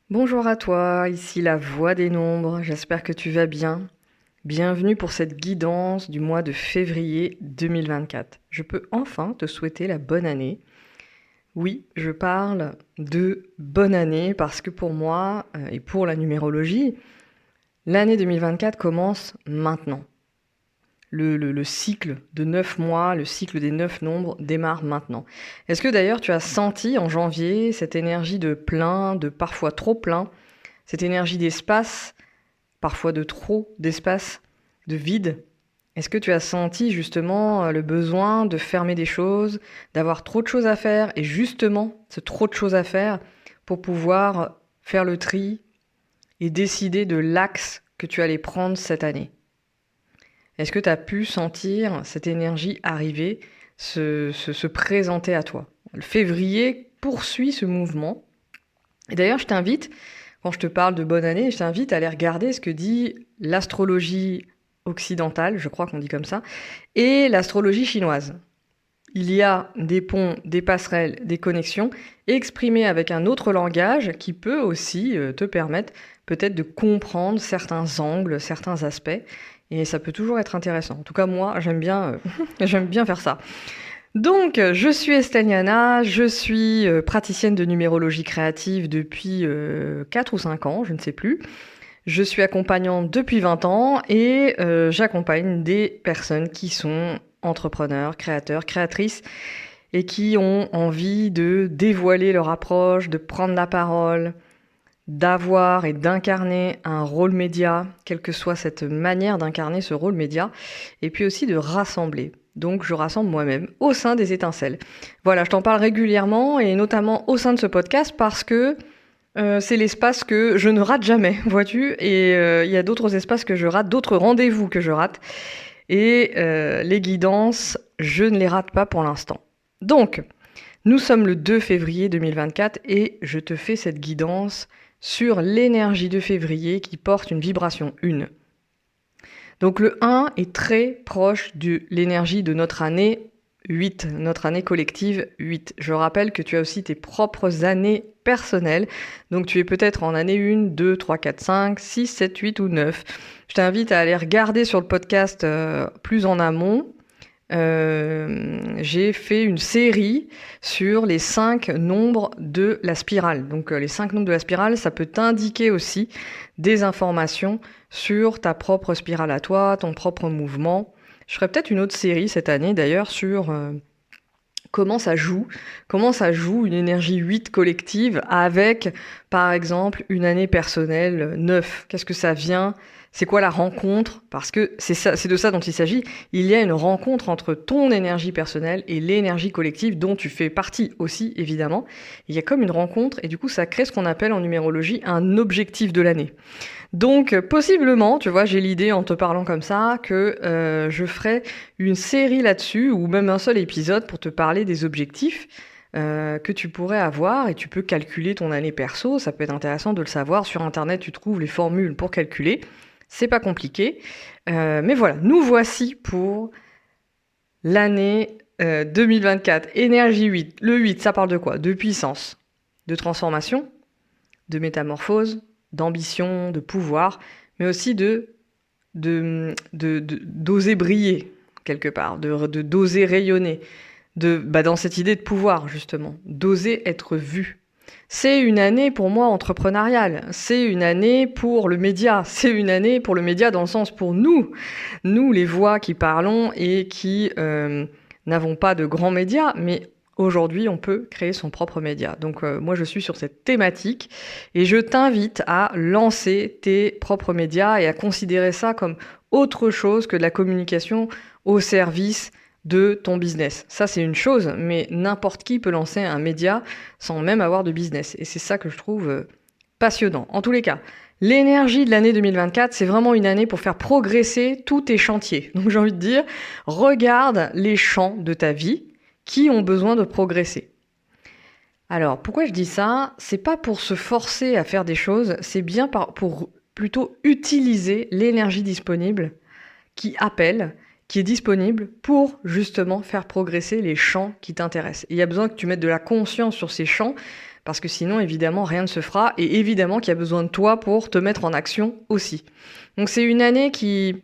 Bonjour à toi, ici la voix des nombres, j'espère que tu vas bien. Bienvenue pour cette guidance du mois de février 2024. Je peux enfin te souhaiter la bonne année. Oui, je parle de bonne année parce que pour moi et pour la numérologie, l'année 2024 commence maintenant. Le cycle de 9 mois, le cycle des 9 nombres démarre maintenant. Est-ce que d'ailleurs tu as senti en janvier cette énergie de plein, de parfois trop plein, cette énergie d'espace, parfois de trop d'espace, de vide? Est-ce que tu as senti justement le besoin de fermer des choses, d'avoir trop de choses à faire et justement ce trop de choses à faire pour pouvoir faire le tri et décider de l'axe que tu allais prendre cette année? Est-ce que tu as pu sentir cette énergie arriver, se présenter à toi? Le février poursuit ce mouvement. Et d'ailleurs, je t'invite, quand je te parle de bonne année, je t'invite à aller regarder ce que dit l'astrologie occidentale, je crois qu'on dit comme ça, et l'astrologie chinoise. Il y a des ponts, des passerelles, des connexions exprimées avec un autre langage qui peut aussi te permettre peut-être de comprendre certains angles, certains aspects. Et ça peut toujours être intéressant. En tout cas, moi, j'aime bien, j'aime bien faire ça. Donc, je suis Estelle Yana, je suis praticienne de numérologie créative depuis 4 ou 5 ans, je ne sais plus. Je suis accompagnante depuis 20 ans et j'accompagne des personnes qui sont entrepreneurs, créateurs, créatrices et qui ont envie de dévoiler leur approche, de prendre la parole, d'avoir et d'incarner un rôle média, quelle que soit cette manière d'incarner ce rôle média, et puis aussi de rassembler. Donc je rassemble moi-même au sein des étincelles. Voilà, je t'en parle régulièrement et notamment au sein de ce podcast parce que c'est l'espace que je ne rate jamais, vois-tu, et il y a d'autres espaces que je rate, d'autres rendez-vous que je rate, et les guidances, je ne les rate pas pour l'instant. Donc, nous sommes le 2 février 2024 et je te fais cette guidance sur l'énergie de février qui porte une vibration 1. Donc le 1 est très proche de l'énergie de notre année 8, notre année collective 8. Je rappelle que tu as aussi tes propres années personnelles. Donc tu es peut-être en année 1, 2, 3, 4, 5, 6, 7, 8 ou 9. Je t'invite à aller regarder sur le podcast plus en amont. J'ai fait une série sur les 5 nombres de la spirale. Donc les 5 nombres de la spirale, ça peut t'indiquer aussi des informations sur ta propre spirale à toi, ton propre mouvement. Je ferai peut-être une autre série cette année d'ailleurs sur comment ça joue une énergie 8 collective avec, par exemple, une année personnelle 9. Qu'est-ce que ça vient? C'est quoi la rencontre? Parce que c'est de ça dont il s'agit. Il y a une rencontre entre ton énergie personnelle et l'énergie collective dont tu fais partie aussi, évidemment. Il y a comme une rencontre et du coup, ça crée ce qu'on appelle en numérologie un objectif de l'année. Donc possiblement, tu vois, j'ai l'idée en te parlant comme ça que je ferai une série là-dessus ou même un seul épisode pour te parler des objectifs que tu pourrais avoir et tu peux calculer ton année perso. Ça peut être intéressant de le savoir. Sur Internet, tu trouves les formules pour calculer. C'est pas compliqué. Mais voilà, nous voici pour l'année 2024. Énergie 8. Le 8, ça parle de quoi? De puissance, de transformation, de métamorphose, d'ambition, de pouvoir, mais aussi d'oser briller quelque part, d'oser rayonner, dans cette idée de pouvoir justement, d'oser être vu. C'est une année pour moi entrepreneuriale, c'est une année pour le média, c'est une année pour le média dans le sens pour nous les voix qui parlons et qui n'avons pas de grands médias, mais aujourd'hui on peut créer son propre média. Donc moi je suis sur cette thématique et je t'invite à lancer tes propres médias et à considérer ça comme autre chose que de la communication au service de ton business. Ça, c'est une chose, mais n'importe qui peut lancer un média sans même avoir de business. Et c'est ça que je trouve passionnant. En tous les cas, l'énergie de l'année 2024, c'est vraiment une année pour faire progresser tous tes chantiers. Donc j'ai envie de dire, regarde les champs de ta vie qui ont besoin de progresser. Alors, pourquoi je dis ça? C'est pas pour se forcer à faire des choses, c'est bien pour plutôt utiliser l'énergie disponible qui appelle, qui est disponible pour justement faire progresser les champs qui t'intéressent. Et il y a besoin que tu mettes de la conscience sur ces champs Parce que sinon, évidemment, rien ne se fera. Et évidemment qu'il y a besoin de toi pour te mettre en action aussi. Donc c'est une année qui,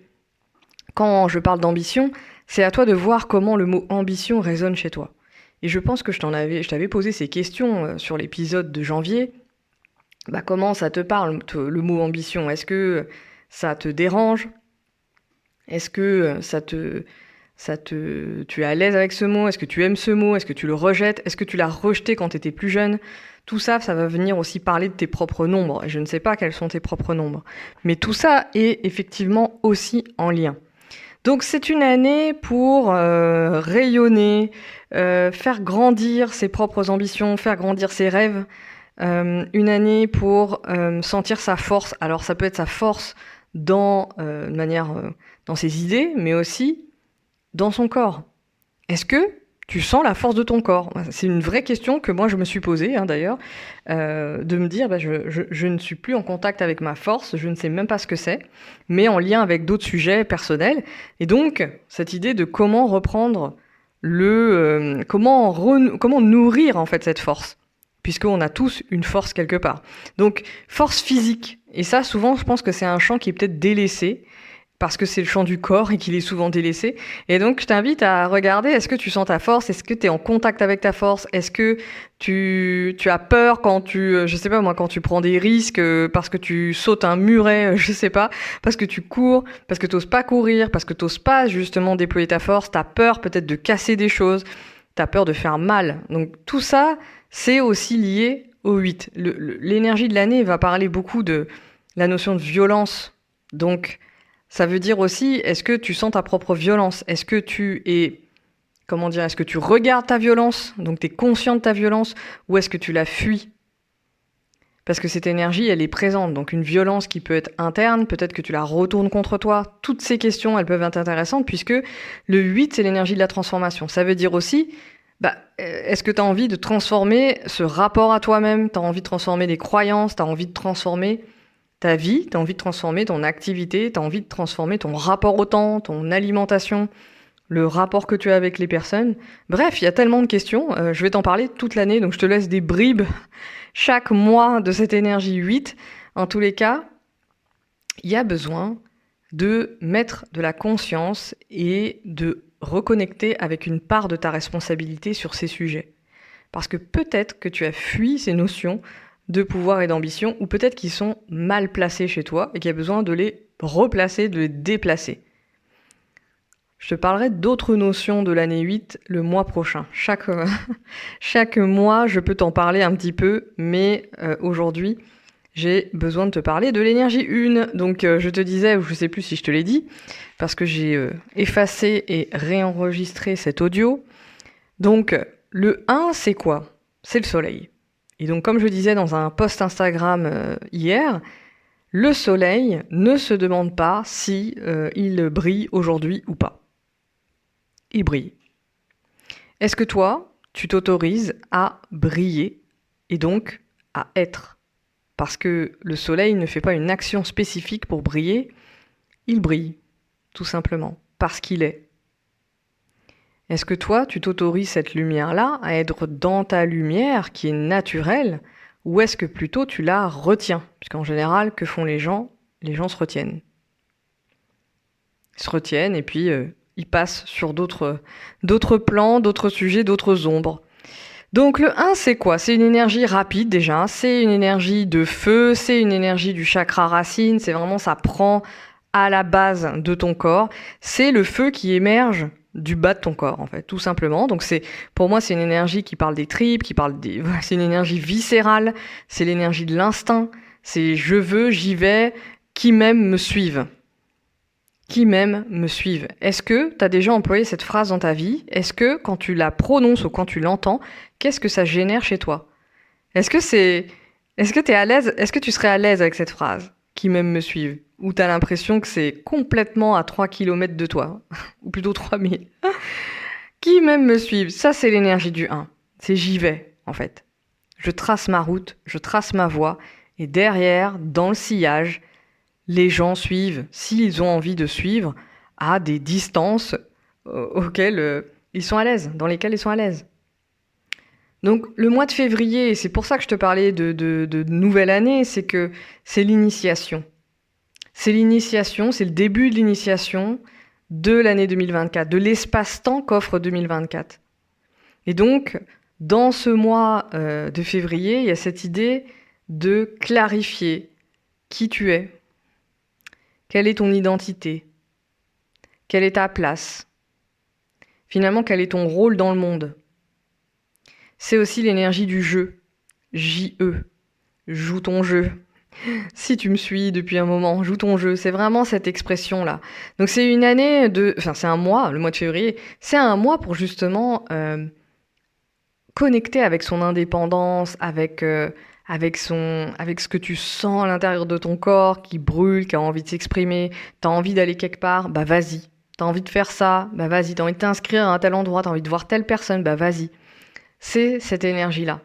quand je parle d'ambition, c'est à toi de voir comment le mot ambition résonne chez toi. Et je pense que je t'avais posé ces questions sur l'épisode de janvier. Comment ça te parle, le mot ambition? Est-ce que ça te dérange? Est-ce que tu es à l'aise avec ce mot? Est-ce que tu aimes ce mot? Est-ce que tu le rejettes? Est-ce que tu l'as rejeté quand tu étais plus jeune? Tout ça, ça va venir aussi parler de tes propres nombres. Et je ne sais pas quels sont tes propres nombres. Mais tout ça est effectivement aussi en lien. Donc c'est une année pour rayonner, faire grandir ses propres ambitions, faire grandir ses rêves. Une année pour sentir sa force. Alors ça peut être sa force dans ses idées, mais aussi dans son corps. Est-ce que tu sens la force de ton corps? C'est une vraie question que moi je me suis posée d'ailleurs, de me dire je ne suis plus en contact avec ma force, je ne sais même pas ce que c'est, mais en lien avec d'autres sujets personnels. Et donc cette idée de comment reprendre comment nourrir en fait cette force, puisqu'on a tous une force quelque part. Donc force physique, et ça souvent je pense que c'est un champ qui est peut-être délaissé, parce que c'est le champ du corps et qu'il est souvent délaissé. Et donc, je t'invite à regarder, est-ce que tu sens ta force? Est-ce que tu es en contact avec ta force? Est-ce que tu as peur quand quand tu prends des risques, parce que tu sautes un muret, je sais pas, parce que tu cours, parce que tu n'oses pas courir, parce que tu n'oses pas justement déployer ta force, tu as peur peut-être de casser des choses, tu as peur de faire mal. Donc, tout ça, c'est aussi lié au 8. L'énergie de l'année va parler beaucoup de la notion de violence. Donc, ça veut dire aussi, est-ce que tu sens ta propre violence? Est-ce que est-ce que tu regardes ta violence? Donc tu es conscient de ta violence, ou est-ce que tu la fuis? Parce que cette énergie, elle est présente. Donc une violence qui peut être interne, peut-être que tu la retournes contre toi. Toutes ces questions, elles peuvent être intéressantes, puisque le 8, c'est l'énergie de la transformation. Ça veut dire aussi, est-ce que tu as envie de transformer ce rapport à toi-même? Tu as envie de transformer des croyances? Tu as envie de transformer ta vie, tu as envie de transformer ton activité, tu as envie de transformer ton rapport au temps, ton alimentation, le rapport que tu as avec les personnes. Bref, il y a tellement de questions. Je vais t'en parler toute l'année, donc je te laisse des bribes chaque mois de cette énergie 8. En tous les cas, il y a besoin de mettre de la conscience et de reconnecter avec une part de ta responsabilité sur ces sujets. Parce que peut-être que tu as fui ces notions de pouvoir et d'ambition, ou peut-être qu'ils sont mal placés chez toi et qu'il y a besoin de les replacer, de les déplacer. Je te parlerai d'autres notions de l'année 8 le mois prochain. Chaque mois, je peux t'en parler un petit peu, mais aujourd'hui, j'ai besoin de te parler de l'énergie 1. Donc je te disais, ou je ne sais plus si je te l'ai dit, parce que j'ai effacé et réenregistré cet audio. Donc le 1, c'est quoi? C'est le soleil. Et donc, comme je disais dans un post Instagram hier, le soleil ne se demande pas si il brille aujourd'hui ou pas. Il brille. Est-ce que toi, tu t'autorises à briller et donc à être? Parce que le soleil ne fait pas une action spécifique pour briller, il brille, tout simplement, parce qu'il est. Est-ce que toi, tu t'autorises cette lumière-là à être dans ta lumière qui est naturelle, ou est-ce que plutôt tu la retiens? Puisqu'en général, que font les gens? Les gens se retiennent. Ils se retiennent et puis ils passent sur d'autres plans, d'autres sujets, d'autres ombres. Donc le 1, c'est quoi? C'est une énergie rapide déjà, c'est une énergie de feu, c'est une énergie du chakra racine, c'est vraiment, ça prend à la base de ton corps. C'est le feu qui émerge du bas de ton corps, en fait, tout simplement. Donc pour moi, c'est une énergie qui parle des tripes, c'est une énergie viscérale, c'est l'énergie de l'instinct, c'est je veux, j'y vais, qui m'aime me suive. Qui m'aime me suive. Est-ce que tu as déjà employé cette phrase dans ta vie? Est-ce que quand tu la prononces ou quand tu l'entends, qu'est-ce que ça génère chez toi? Est-ce que t'es à l'aise? Est-ce que tu serais à l'aise avec cette phrase? Qui m'aime me suive? Ou t'as l'impression que c'est complètement à 3 km de toi? Ou plutôt 3000. Qui m'aime me suive? Ça, c'est l'énergie du 1. C'est j'y vais, en fait. Je trace ma route, je trace ma voie, et derrière, dans le sillage, les gens suivent, s'ils ont envie de suivre, à des distances auxquelles ils sont à l'aise, dans lesquelles ils sont à l'aise. Donc le mois de février, et c'est pour ça que je te parlais de nouvelle année, c'est que c'est l'initiation. C'est l'initiation, c'est le début de l'initiation de l'année 2024, de l'espace-temps qu'offre 2024. Et donc, dans ce mois de février, il y a cette idée de clarifier qui tu es, quelle est ton identité, quelle est ta place, finalement quel est ton rôle dans le monde. C'est aussi l'énergie du jeu, J-E, joue ton jeu. Si tu me suis depuis un moment, joue ton jeu, c'est vraiment cette expression-là. Donc c'est une année enfin c'est un mois, le mois de février, c'est un mois pour justement connecter avec son indépendance, avec ce que tu sens à l'intérieur de ton corps, qui brûle, qui a envie de s'exprimer, t'as envie d'aller quelque part, bah vas-y. T'as envie de faire ça, bah vas-y. T'as envie de t'inscrire à un tel endroit, t'as envie de voir telle personne, bah vas-y. C'est cette énergie-là.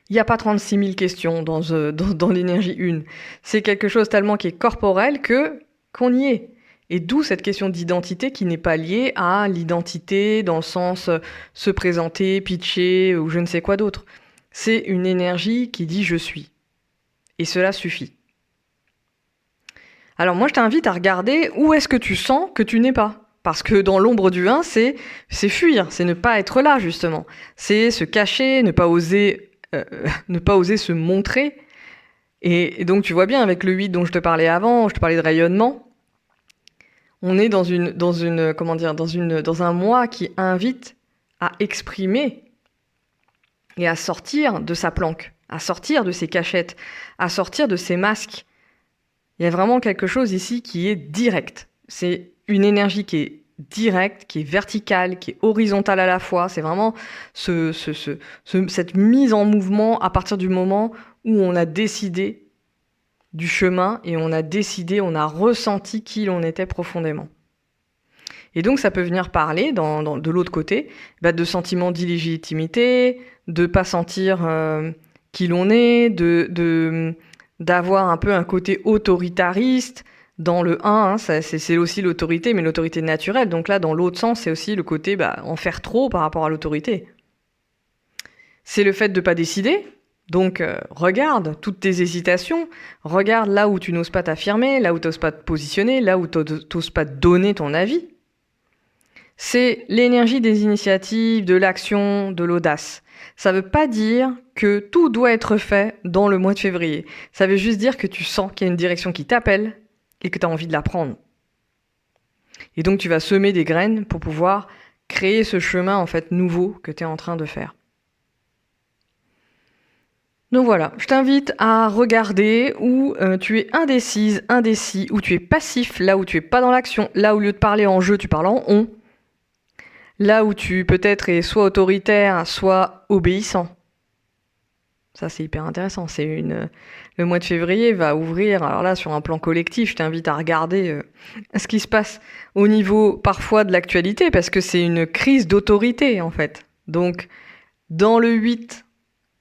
Il n'y a pas 36 000 questions dans l'énergie 1. C'est quelque chose tellement qui est corporel qu'on y est. Et d'où cette question d'identité qui n'est pas liée à l'identité dans le sens se présenter, pitcher ou je ne sais quoi d'autre. C'est une énergie qui dit je suis. Et cela suffit. Alors moi je t'invite à regarder où est-ce que tu sens que tu n'es pas. Parce que dans l'ombre du 1, c'est fuir, c'est ne pas être là justement. C'est se cacher, ne pas oser se montrer. Et donc tu vois bien avec le 8 dont je te parlais avant, je te parlais de rayonnement, on est dans un mois qui invite à exprimer et à sortir de sa planque, à sortir de ses cachettes, à sortir de ses masques. Il y a vraiment quelque chose ici qui est direct. C'est une énergie qui est directe, qui est verticale, qui est horizontale à la fois. C'est vraiment cette mise en mouvement à partir du moment où on a décidé du chemin et on a ressenti qui l'on était profondément. Et donc ça peut venir parler de l'autre côté de sentiments d'illégitimité, de pas sentir qui l'on est, d'avoir un peu un côté autoritariste. Dans le 1, c'est aussi l'autorité, mais l'autorité naturelle. Donc là, dans l'autre sens, c'est aussi le côté en faire trop par rapport à l'autorité. C'est le fait de ne pas décider. Donc regarde toutes tes hésitations, regarde là où tu n'oses pas t'affirmer, là où tu n'oses pas te positionner, là où tu n'oses pas donner ton avis. C'est l'énergie des initiatives, de l'action, de l'audace. Ça ne veut pas dire que tout doit être fait dans le mois de février. Ça veut juste dire que tu sens qu'il y a une direction qui t'appelle et que tu as envie de la prendre. Et donc tu vas semer des graines pour pouvoir créer ce chemin en fait nouveau que tu es en train de faire. Donc voilà, je t'invite à regarder où tu es indécise, indécis, où tu es passif, là où tu es pas dans l'action, là où au lieu de parler en je, tu parles en on. Là où tu peut-être es soit autoritaire, soit obéissant. Ça, c'est hyper intéressant. Le mois de février va ouvrir, alors là, sur un plan collectif, je t'invite à regarder ce qui se passe au niveau parfois de l'actualité, parce que c'est une crise d'autorité, en fait. Donc, dans le 8,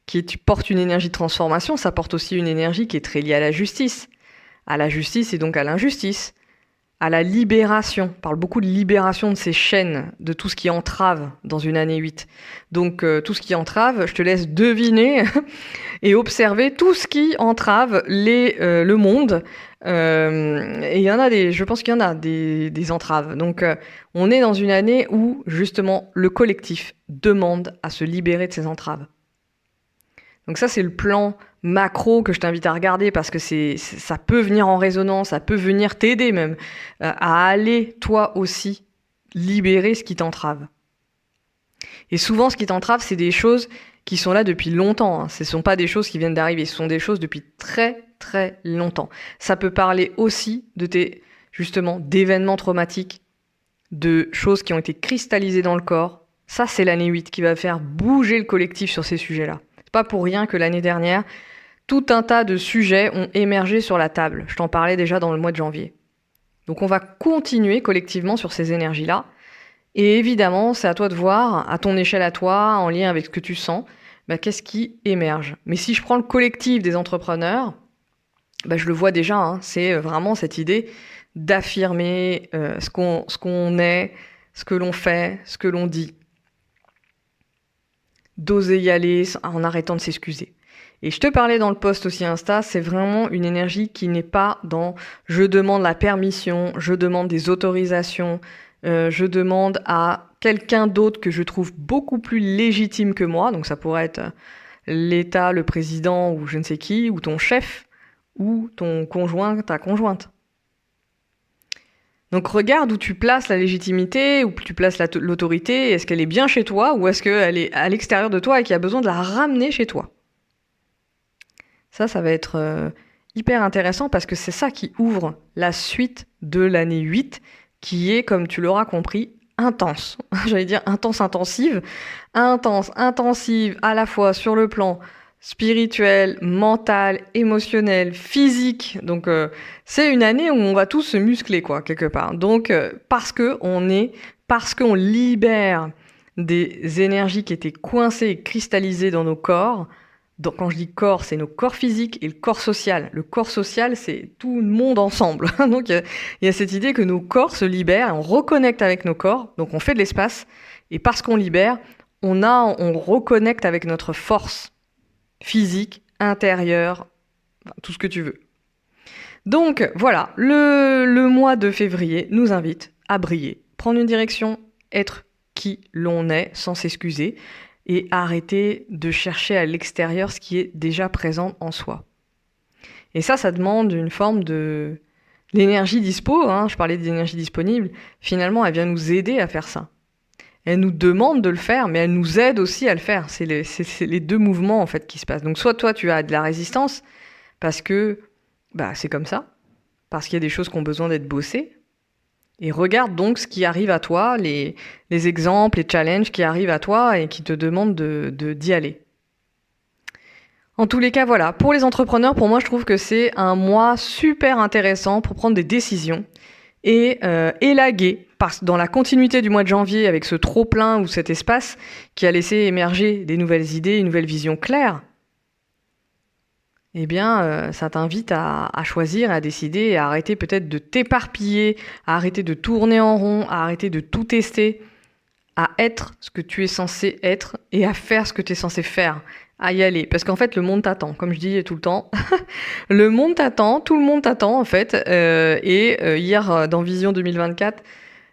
qui porte une énergie de transformation, ça porte aussi une énergie qui est très liée à la justice et donc à l'injustice. À la libération. On parle beaucoup de libération de ces chaînes, de tout ce qui entrave dans une année 8. Donc tout ce qui entrave, je te laisse deviner et observer tout ce qui entrave le monde. Et il y en a je pense qu'il y en a des entraves. Donc on est dans une année où justement le collectif demande à se libérer de ces entraves. Donc ça, c'est le plan macro que je t'invite à regarder parce que ça peut venir en résonance, ça peut venir t'aider même à aller toi aussi libérer ce qui t'entrave. Et souvent, ce qui t'entrave, c'est des choses qui sont là depuis longtemps. Hein. Ce ne sont pas des choses qui viennent d'arriver, ce sont des choses depuis très très longtemps. Ça peut parler aussi justement d'événements traumatiques, de choses qui ont été cristallisées dans le corps. Ça, c'est l'année 8 qui va faire bouger le collectif sur ces sujets-là. Pas pour rien que l'année dernière, tout un tas de sujets ont émergé sur la table. Je t'en parlais déjà dans le mois de janvier. Donc on va continuer collectivement sur ces énergies-là. Et évidemment, c'est à toi de voir, à ton échelle à toi, en lien avec ce que tu sens, qu'est-ce qui émerge. Mais si je prends le collectif des entrepreneurs, je le vois déjà, hein, c'est vraiment cette idée d'affirmer ce qu'on est, ce que l'on fait, ce que l'on dit. d'oser y aller en arrêtant de s'excuser. Et je te parlais dans le post aussi Insta, c'est vraiment une énergie qui n'est pas dans je demande la permission, je demande des autorisations, je demande à quelqu'un d'autre que je trouve beaucoup plus légitime que moi, donc ça pourrait être l'État, le président ou je ne sais qui, ou ton chef, ou ton conjoint, ta conjointe. Donc regarde où tu places la légitimité, où tu places l'autorité, est-ce qu'elle est bien chez toi ou est-ce qu'elle est à l'extérieur de toi et qu'il y a besoin de la ramener chez toi. Ça va être hyper intéressant parce que c'est ça qui ouvre la suite de l'année 8 qui est, comme tu l'auras compris, intense. J'allais dire intensive à la fois sur le plan spirituel, mental, émotionnel, physique. Donc c'est une année où on va tous se muscler quoi quelque part. Donc parce qu'on libère des énergies qui étaient coincées et cristallisées dans nos corps. Donc, quand je dis corps, c'est nos corps physiques et le corps social. Le corps social, c'est tout le monde ensemble. Donc, il y a cette idée que nos corps se libèrent et on reconnecte avec nos corps. Donc, on fait de l'espace. Et parce qu'on libère, on reconnecte avec notre force physique, intérieure, tout ce que tu veux. Donc, voilà, le mois de février nous invite à briller, prendre une direction, être qui l'on est sans s'excuser. Et arrêter de chercher à l'extérieur ce qui est déjà présent en soi. Et ça demande une forme de... L'énergie dispo, je parlais d'énergie disponible, finalement, elle vient nous aider à faire ça. Elle nous demande de le faire, mais elle nous aide aussi à le faire. C'est les deux mouvements, en fait, qui se passent. Donc, soit toi, tu as de la résistance, parce que c'est comme ça, parce qu'il y a des choses qui ont besoin d'être bossées, et regarde donc ce qui arrive à toi, les exemples, les challenges qui arrivent à toi et qui te demandent d'y aller. En tous les cas, voilà. Pour les entrepreneurs, pour moi, je trouve que c'est un mois super intéressant pour prendre des décisions et élaguer dans la continuité du mois de janvier avec ce trop-plein ou cet espace qui a laissé émerger des nouvelles idées, une nouvelle vision claire. Eh bien, ça t'invite à choisir, à décider, à arrêter peut-être de t'éparpiller, à arrêter de tourner en rond, à arrêter de tout tester, à être ce que tu es censé être et à faire ce que tu es censé faire, à y aller. Parce qu'en fait, le monde t'attend, comme je dis tout le temps. Le monde t'attend, tout le monde t'attend en fait. Hier, dans Vision 2024,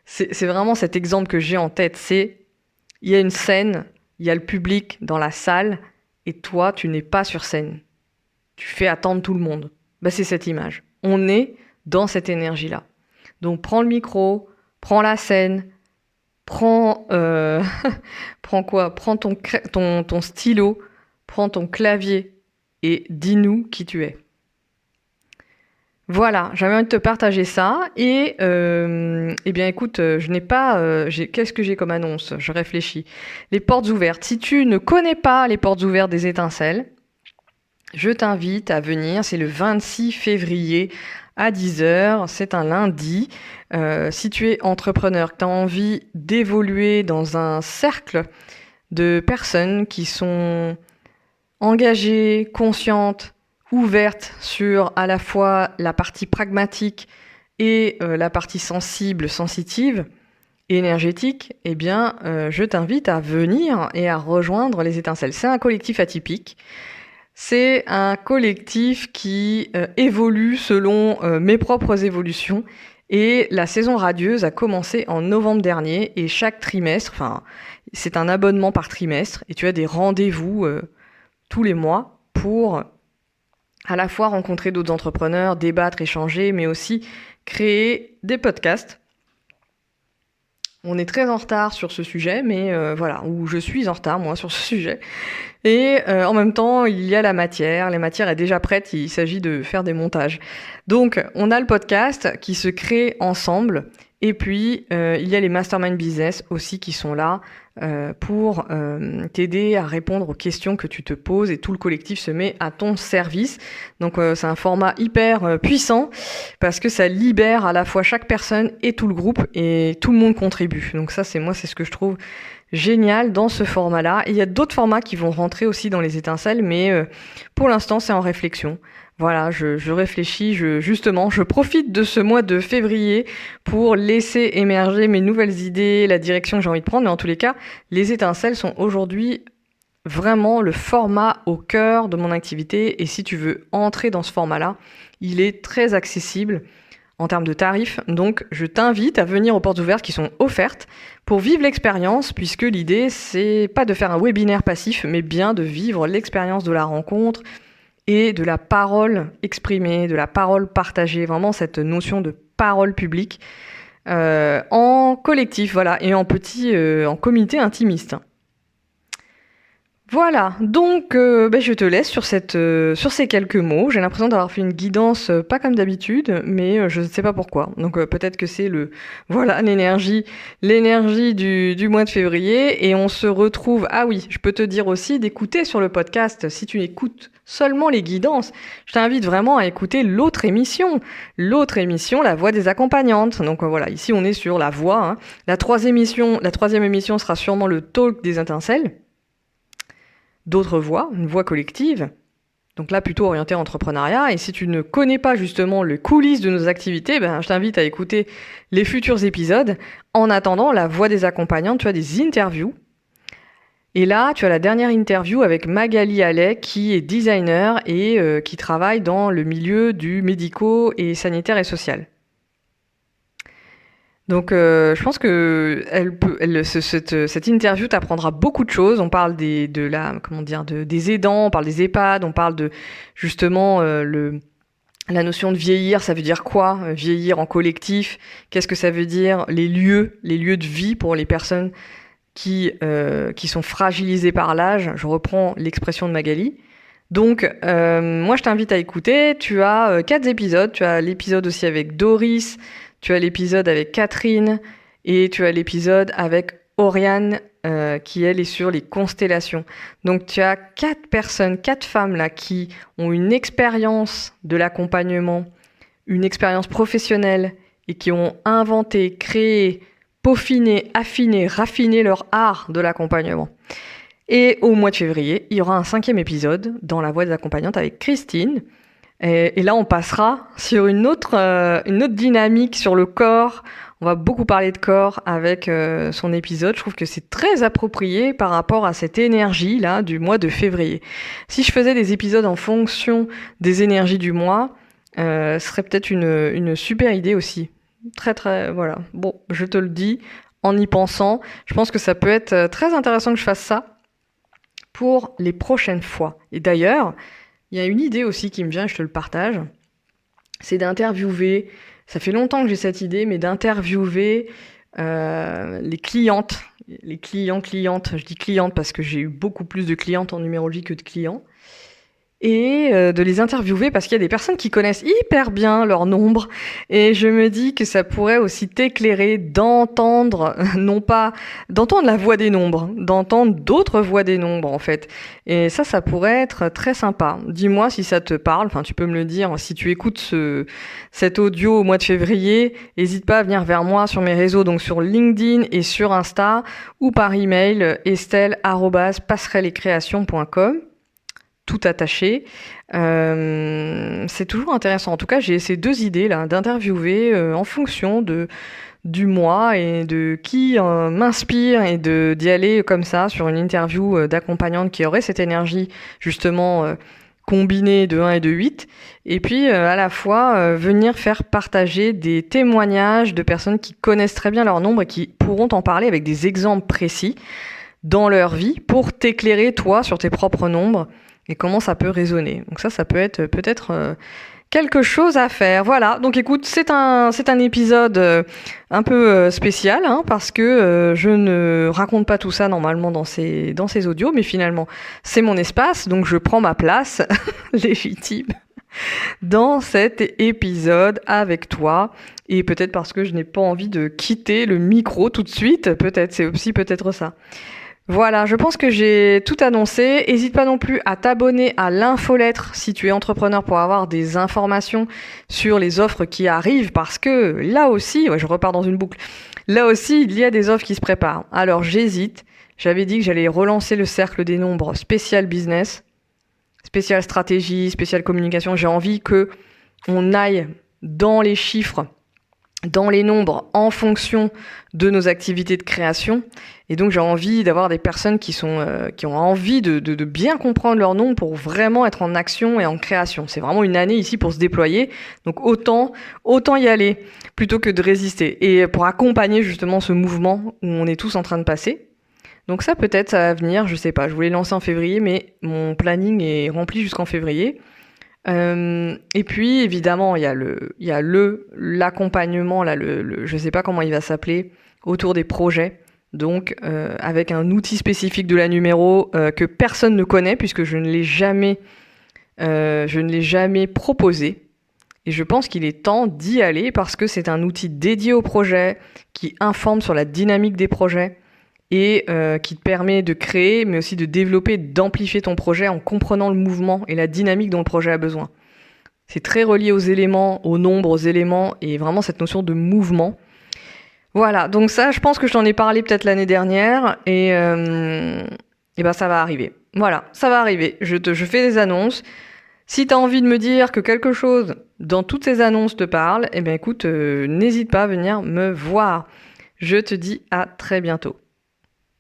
c'est vraiment cet exemple que j'ai en tête. Il y a une scène, il y a le public dans la salle et toi, tu n'es pas sur scène. Tu fais attendre tout le monde. C'est cette image. On est dans cette énergie-là. Donc prends le micro, prends la scène, prends quoi ? Prends ton stylo, prends ton clavier et dis-nous qui tu es. Voilà, j'avais envie de te partager ça. Et bien écoute, qu'est-ce que j'ai comme annonce ? Je réfléchis. Les portes ouvertes. Si tu ne connais pas les portes ouvertes des étincelles, je t'invite à venir, c'est le 26 février à 10h, c'est un lundi. Si tu es entrepreneur, que tu as envie d'évoluer dans un cercle de personnes qui sont engagées, conscientes, ouvertes sur à la fois la partie pragmatique et la partie sensitive, énergétique, eh bien, je t'invite à venir et à rejoindre les étincelles. C'est un collectif atypique. C'est un collectif qui évolue selon mes propres évolutions et la saison radieuse a commencé en novembre dernier et chaque trimestre, c'est un abonnement par trimestre et tu as des rendez-vous tous les mois pour à la fois rencontrer d'autres entrepreneurs, débattre, échanger, mais aussi créer des podcasts. On est très en retard sur ce sujet, mais ou je suis en retard, moi, sur ce sujet. Et en même temps, il y a la matière est déjà prête, il s'agit de faire des montages. Donc, on a le podcast qui se crée ensemble, et puis il y a les Mastermind Business aussi qui sont là pour t'aider à répondre aux questions que tu te poses, et tout le collectif se met à ton service. Donc c'est un format hyper puissant parce que ça libère à la fois chaque personne et tout le groupe et tout le monde contribue. Donc ça, c'est ce que je trouve génial dans ce format-là. Et il y a d'autres formats qui vont rentrer aussi dans les étincelles, mais pour l'instant, c'est en réflexion. Voilà, je réfléchis, je profite de ce mois de février pour laisser émerger mes nouvelles idées, la direction que j'ai envie de prendre. Mais en tous les cas, les étincelles sont aujourd'hui vraiment le format au cœur de mon activité. Et si tu veux entrer dans ce format-là, il est très accessible en termes de tarifs. Donc, je t'invite à venir aux portes ouvertes qui sont offertes pour vivre l'expérience, puisque l'idée, c'est pas de faire un webinaire passif, mais bien de vivre l'expérience de la rencontre et de la parole exprimée, de la parole partagée, vraiment cette notion de parole publique en collectif, voilà, et en comité intimiste. Voilà, donc je te laisse sur ces quelques mots. J'ai l'impression d'avoir fait une guidance pas comme d'habitude, mais je ne sais pas pourquoi. Donc peut-être que c'est l'énergie du mois de février. Et on se retrouve, ah oui, je peux te dire aussi d'écouter sur le podcast, si tu écoutes seulement les guidances, je t'invite vraiment à écouter l'autre émission, La Voix des accompagnantes. Donc voilà, ici on est sur la voix, hein. La troisième émission sera sûrement le talk des étincelles. D'autres voix, une voix collective, donc là plutôt orientée entrepreneuriat. Et si tu ne connais pas justement les coulisses de nos activités, je t'invite à écouter les futurs épisodes. En attendant, La Voix des accompagnantes, tu as des interviews. Et là, tu as la dernière interview avec Magali Allais, qui est designer et qui travaille dans le milieu du médico et sanitaire et social. Donc, je pense que cette interview t'apprendra beaucoup de choses. On parle des aidants, on parle des EHPAD, on parle de justement la notion de vieillir. Ça veut dire quoi, vieillir en collectif? Qu'est-ce que ça veut dire? Les lieux de vie pour les personnes qui sont fragilisées par l'âge. Je reprends l'expression de Magali. Donc, moi, je t'invite à écouter. Tu as 4 épisodes. Tu as l'épisode aussi avec Doris. Tu as l'épisode avec Catherine et tu as l'épisode avec Oriane qui, elle, est sur les constellations. Donc, tu as 4 femmes là qui ont une expérience de l'accompagnement, une expérience professionnelle et qui ont inventé, créé, peaufiné, affiné, raffiné leur art de l'accompagnement. Et au mois de février, il y aura un 5e épisode dans La Voix des accompagnantes avec Christine. Et là, on passera sur une autre dynamique sur le corps. On va beaucoup parler de corps avec son épisode. Je trouve que c'est très approprié par rapport à cette énergie-là du mois de février. Si je faisais des épisodes en fonction des énergies du mois, ce serait peut-être une super idée aussi. Très, très, voilà. Bon, je te le dis en y pensant. Je pense que ça peut être très intéressant que je fasse ça pour les prochaines fois. Et d'ailleurs, il y a une idée aussi qui me vient et je te le partage. C'est d'interviewer, ça fait longtemps que j'ai cette idée, mais d'interviewer les clientes, clientes. Je dis clientes parce que j'ai eu beaucoup plus de clientes en numérologie que de clients. Et de les interviewer parce qu'il y a des personnes qui connaissent hyper bien leur nombre. Et je me dis que ça pourrait aussi t'éclairer d'entendre, non pas d'entendre la voix des nombres, d'entendre d'autres voix des nombres en fait. Et ça pourrait être très sympa. Dis-moi si ça te parle, enfin tu peux me le dire. Si tu écoutes cet audio au mois de février, n'hésite pas à venir vers moi sur mes réseaux, donc sur LinkedIn et sur Insta, ou par email estelle@passerellecreation.com. tout attaché. C'est toujours intéressant. En tout cas, j'ai ces 2 idées là d'interviewer en fonction du mois et de qui m'inspire et d'y aller comme ça sur une interview d'accompagnante qui aurait cette énergie justement combinée de 1 et de 8. Et puis à la fois venir faire partager des témoignages de personnes qui connaissent très bien leur nombre et qui pourront t'en parler avec des exemples précis dans leur vie pour t'éclairer toi sur tes propres nombres et comment ça peut résonner. Donc ça peut être peut-être quelque chose à faire. Voilà, donc écoute, c'est un épisode un peu spécial, hein, parce que je ne raconte pas tout ça normalement dans ces audios, mais finalement, c'est mon espace, donc je prends ma place légitime dans cet épisode avec toi. Et peut-être parce que je n'ai pas envie de quitter le micro tout de suite, peut-être, c'est aussi peut-être ça. Voilà, je pense que j'ai tout annoncé. N'hésite pas non plus à t'abonner à l'infolettre si tu es entrepreneur pour avoir des informations sur les offres qui arrivent parce que là aussi, je repars dans une boucle, là aussi il y a des offres qui se préparent. Alors j'hésite, j'avais dit que j'allais relancer le cercle des nombres spécial business, spécial stratégie, spécial communication. J'ai envie que on aille dans les chiffres dans les nombres en fonction de nos activités de création. Et donc j'ai envie d'avoir des personnes qui ont envie de bien comprendre leur nombre pour vraiment être en action et en création. C'est vraiment une année ici pour se déployer. Donc autant y aller plutôt que de résister. Et pour accompagner justement ce mouvement où on est tous en train de passer. Donc ça peut-être ça va venir, je sais pas. Je voulais lancer en février, mais mon planning est rempli jusqu'en février. Et puis évidemment il y a l'accompagnement là, je sais pas comment il va s'appeler, autour des projets, donc avec un outil spécifique de la numéro que personne ne connaît puisque je ne l'ai jamais proposé, et je pense qu'il est temps d'y aller parce que c'est un outil dédié au projet qui informe sur la dynamique des projets et qui te permet de créer, mais aussi de développer, d'amplifier ton projet en comprenant le mouvement et la dynamique dont le projet a besoin. C'est très relié aux éléments, aux nombres, aux éléments, et vraiment cette notion de mouvement. Voilà, donc ça, je pense que je t'en ai parlé peut-être l'année dernière, et ben ça va arriver. Voilà, ça va arriver. Je fais des annonces. Si tu as envie de me dire que quelque chose dans toutes ces annonces te parle, eh bien écoute, n'hésite pas à venir me voir. Je te dis à très bientôt.